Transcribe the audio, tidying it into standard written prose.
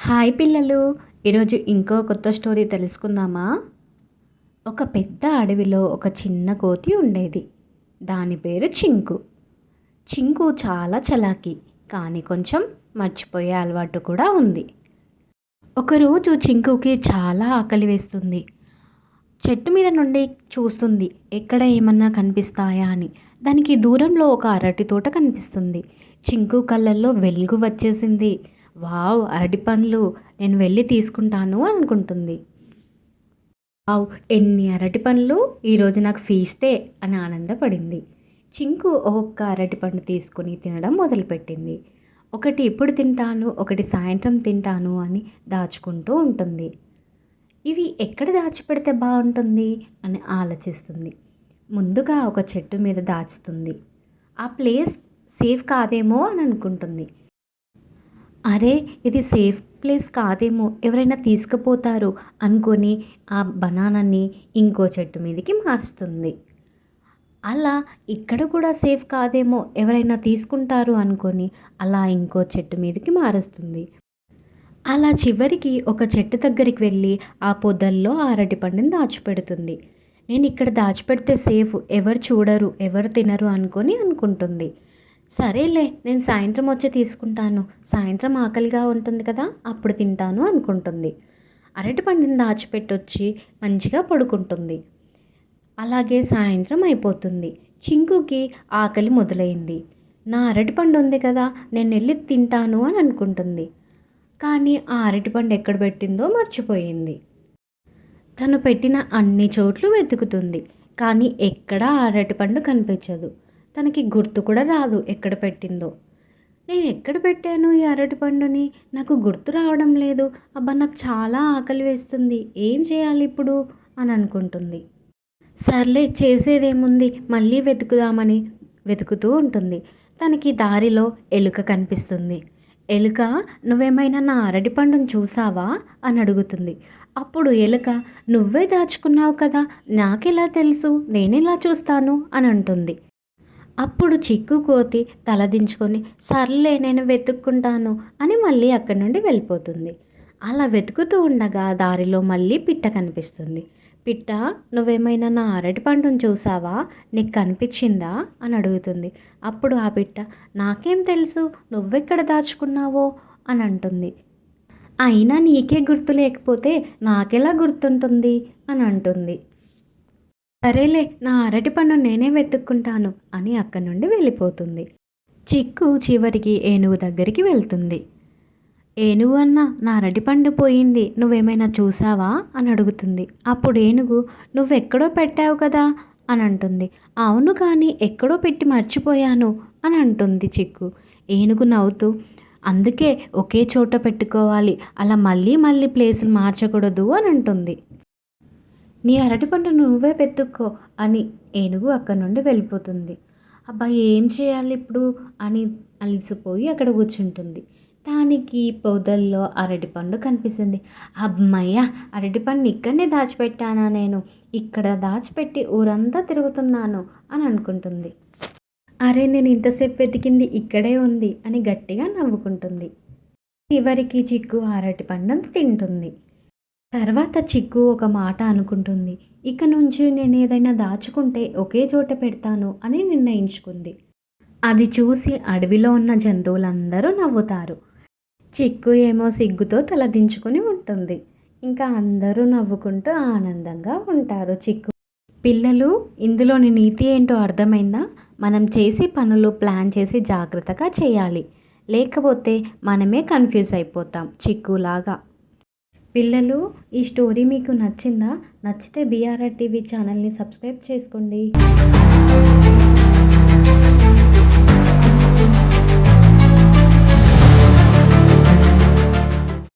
Hi పిల్లలు, ఈరోజు ఇంకో కొత్త స్టోరీ తెలుసుకుందామా? ఒక పెద్ద అడవిలో ఒక చిన్న కోతి ఉండేది. దాని పేరు చింకు. చింకు చాలా చలాకీ, కానీ కొంచెం మర్చిపోయే అలవాటు కూడా ఉంది. ఒకరోజు చింకుకి చాలా ఆకలి వేస్తుంది. చెట్టు మీద నుండి చూస్తుంది ఎక్కడ ఏమన్నా కనిపిస్తాయా అని. దానికి దూరంలో ఒక అరటి తోట కనిపిస్తుంది. చింకు కళ్ళల్లో వెలుగు వచ్చేసింది. వావ్, అరటి పండ్లు, నేను వెళ్ళి తీసుకుంటాను అనుకుంటుంది. వావ్, ఎన్ని అరటి పండ్లు, ఈరోజు నాకు ఫీస్టే అని ఆనందపడింది. చింకు ఒక్కొక్క అరటి పండు తీసుకుని తినడం మొదలుపెట్టింది. ఒకటి ఇప్పుడు తింటాను, ఒకటి సాయంత్రం తింటాను అని దాచుకుంటూ ఉంటుంది. ఇవి ఎక్కడ దాచిపెడితే బాగుంటుంది అని ఆలోచిస్తుంది. ముందుగా ఒక చెట్టు మీద దాచుతుంది. ఆ ప్లేస్ సేఫ్ కాదేమో అని అనుకుంటుంది. అరే, ఇది సేఫ్ ప్లేస్ కాదేమో, ఎవరైనా తీసుకుపోతారు అనుకొని ఆ బనానాని ఇంకో చెట్టు మీదకి మారుస్తుంది. అలా ఇక్కడ కూడా సేఫ్ కాదేమో, ఎవరైనా తీసుకుంటారు అనుకొని అలా ఇంకో చెట్టు మీదకి మారుస్తుంది. అలా చివరికి ఒక చెట్టు దగ్గరికి వెళ్ళి ఆ పొదల్లో అరటి పండుని దాచిపెడుతుంది. నేను ఇక్కడ దాచిపెడితే సేఫ్, ఎవరు చూడరు, ఎవరు తినరు అనుకుంటుంది. సరేలే, నేను సాయంత్రం వచ్చి తీసుకుంటాను, సాయంత్రం ఆకలిగా ఉంటుంది కదా, అప్పుడు తింటాను అనుకుంటుంది. అరటిపండుని దాచిపెట్టొచ్చి మంచిగా పడుకుంటుంది. అలాగే సాయంత్రం అయిపోతుంది. చింకుకి ఆకలి మొదలైంది. నా అరటిపండు ఉంది కదా, నేను వెళ్ళి తింటాను అని అనుకుంటుంది. కానీ ఆ అరటిపండు ఎక్కడ పెట్టిందో మర్చిపోయింది. తను పెట్టిన అన్ని చోట్ల వెతుకుతుంది, కానీ ఎక్కడా అరటిపండు కనిపించదు. తనకి గుర్తు కూడా రాదు ఎక్కడ పెట్టిందో. నేను ఎక్కడ పెట్టాను ఈ అరటిపండుని, నాకు గుర్తు రావడం లేదు. అబ్బా, నాకు చాలా ఆకలి వేస్తుంది, ఏం చేయాలి ఇప్పుడు అని అనుకుంటుంది. సర్లే, చేసేదేముంది, మళ్ళీ వెతుకుదామని వెతుకుతూ ఉంటుంది. తనకి దారిలో ఎలుక కనిపిస్తుంది. ఎలుక, నువ్వేమైనా నా అరటిపండుని చూసావా అని అడుగుతుంది. అప్పుడు ఎలుక, నువ్వే దాచుకున్నావు కదా, నాకెలా తెలుసు, నేనెలా చూస్తాను అని అంటుంది. అప్పుడు చిక్కు కోతి తలదించుకొని, సర్లే నేను వెతుక్కుంటాను అని మళ్ళీ అక్కడి నుండి వెళ్ళిపోతుంది. అలా వెతుకుతూ ఉండగా దారిలో మళ్ళీ పిట్ట కనిపిస్తుంది. పిట్ట, నువ్వేమైనా నా అరటి పండును చూసావా, నీకు కనిపించిందా అని అడుగుతుంది. అప్పుడు ఆ పిట్ట, నాకేం తెలుసు, నువ్వెక్కడ దాచుకున్నావో అని అంటుంది. అయినా నీకే గుర్తు లేకపోతే నాకెలా గుర్తుంటుంది అని అంటుంది. సరేలే, నా అరటిపండు నేనే వెతుక్కుంటాను అని అక్కడి నుండి వెళ్ళిపోతుంది. చిక్కు చివరికి ఏనుగు దగ్గరికి వెళ్తుంది. ఏనుగు అన్న, నా అరటిపండు పోయింది, నువ్వేమైనా చూసావా అని అడుగుతుంది. అప్పుడు ఏనుగు, నువ్వెక్కడో పెట్టావు కదా అని అంటుంది. అవును, కానీ ఎక్కడో పెట్టి మర్చిపోయాను అని అంటుంది చిక్కు. ఏనుగు నవ్వుతూ, అందుకే ఒకే చోట పెట్టుకోవాలి, అలా మళ్ళీ మళ్ళీ ప్లేసులు మార్చకూడదు అని అంటుంది. నీ అరటిపండు నువ్వే వెతుక్కో అని ఏనుగు అక్కడి నుండి వెళ్ళిపోతుంది. అబ్బా, ఏం చేయాలి ఇప్పుడు అని అలసిపోయి అక్కడ కూర్చుంటుంది. దానికి పొదల్లో అరటిపండు కనిపిస్తుంది. అమ్మయ్య, అరటిపండు ఇక్కడనే దాచిపెట్టానా, నేను ఇక్కడ దాచిపెట్టి ఊరంతా తిరుగుతున్నాను అని అనుకుంటుంది. అరే, నేను ఇంతసేపు వెతికింది ఇక్కడే ఉంది అని గట్టిగా నవ్వుకుంటుంది. చివరికి చిక్కు అరటిపండును తింటుంది. తర్వాత చిక్కు ఒక మాట అనుకుంటుంది. ఇక నుంచి నేను ఏదైనా దాచుకుంటే ఒకే చోట పెడతాను అని నిర్ణయించుకుంది. అది చూసి అడవిలో ఉన్న జంతువులందరూ నవ్వుతారు. చిక్కు ఏమో సిగ్గుతో తలదించుకుని ఉంటుంది. ఇంకా అందరూ నవ్వుకుంటూ ఆనందంగా ఉంటారు. పిల్లలు, ఇందులోని నీతి ఏంటో అర్థమైందా? మనం చేసే పనులు ప్లాన్ చేసి జాగ్రత్తగా చేయాలి, లేకపోతే మనమే కన్ఫ్యూజ్ అయిపోతాం చిక్కులాగా. పిల్లలు, ఈ స్టోరీ మీకు నచ్చిందా? నచ్చితే బీఆర్ఆర్ టీవీ ఛానల్ని సబ్స్క్రైబ్ చేసుకోండి.